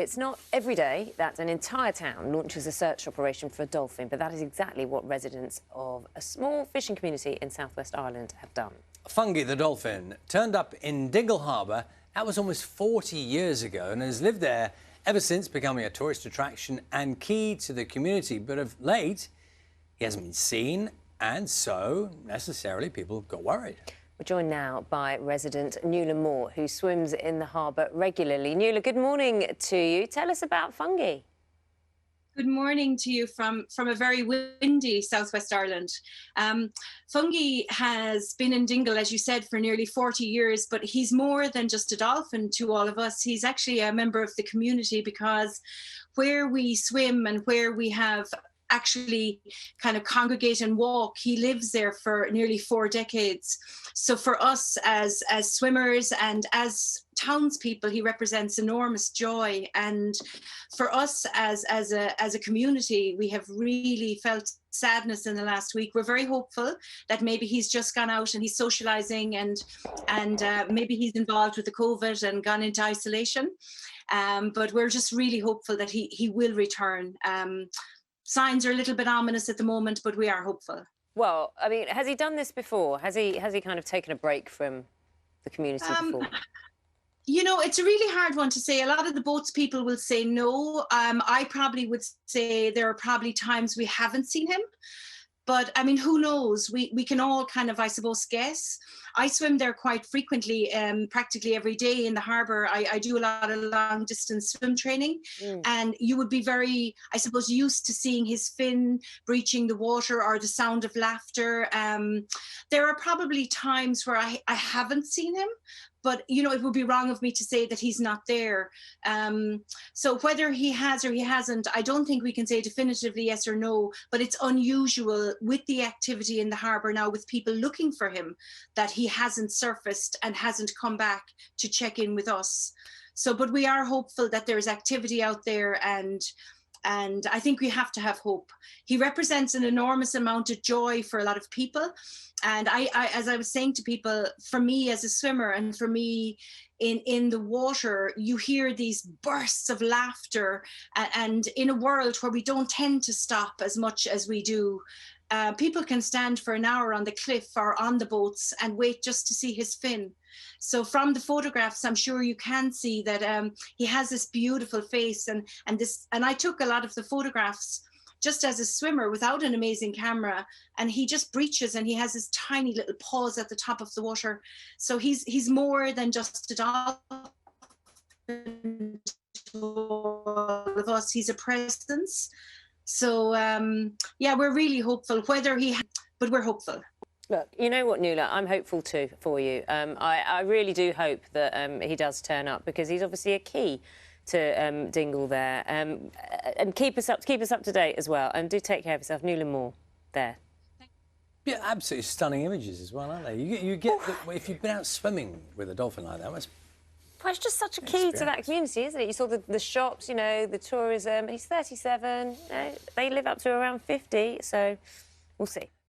It's not every day that an entire town launches a search operation for a dolphin, but that is exactly what residents of a small fishing community in southwest Ireland have done. Fungie the dolphin turned up in Dingle harbour. That was almost 40 years ago and has lived there ever since, becoming a tourist attraction and key to the community. But of late, he hasn't been seen, and so necessarily people got worried. We're joined now by resident Nuala Moore, who swims in the harbour regularly. Nuala, good morning to you. Tell us about Fungie. Good morning to you from a very windy southwest Ireland. Fungie has been in Dingle, as you said, for nearly 40 years, but he's more than just a dolphin to all of us. He's actually a member of the community, because where we swim and where we have actually kind of congregate and walk, he lives there for nearly 4 decades. So for us as swimmers and as townspeople, he represents enormous joy. And for us as a community, we have really felt sadness in the last week. We're very hopeful that maybe he's just gone out and he's socializing, and maybe he's involved with the COVID and gone into isolation. But we're just really hopeful that he will return. Signs are a little bit ominous at the moment, but we are hopeful. Well, I mean, has he done this before? Has he kind of taken a break from the community before? You know, it's a really hard one to say. A lot of the boats people will say no. I probably would say there are probably times we haven't seen him. But, I mean, who knows? We can all kind of, I suppose, guess. I swim there quite frequently, practically every day in the harbour. I do a lot of long-distance swim training. And you would be very, I suppose, used to seeing his fin breaching the water or the sound of laughter. There are probably times where I haven't seen him. But, you know, it would be wrong of me to say that he's not there. So whether he has or he hasn't, I don't think we can say definitively yes or no, but it's unusual with the activity in the harbour now, with people looking for him, that he hasn't surfaced and hasn't come back to check in with us. So, but we are hopeful that there's activity out there, and I think we have to have hope. He represents an enormous amount of joy for a lot of people. And I as I was saying to people, for me as a swimmer and for me in the water, you hear these bursts of laughter. And in a world where we don't tend to stop as much as we do, people can stand for an hour on the cliff or on the boats and wait just to see his fin. So from the photographs, I'm sure you can see that he has this beautiful face, and I took a lot of the photographs just as a swimmer without an amazing camera, and he just breaches and he has his tiny little paws at the top of the water. So he's more than just a dolphin to all of us. He's a presence. So yeah, we're really hopeful. But we're hopeful. Look, you know what, Nuala, I'm hopeful too for you. I really do hope that he does turn up, because he's obviously a key to Dingle there. And keep us up to date as well. And do take care of yourself. Nuala Moore there. Yeah, absolutely stunning images as well, aren't they? You get if you've been out swimming with a dolphin like that, well, it's just such a key to that community, isn't it? You saw the shops, you know, the tourism. He's 37. You know, they live up to around 50, so we'll see.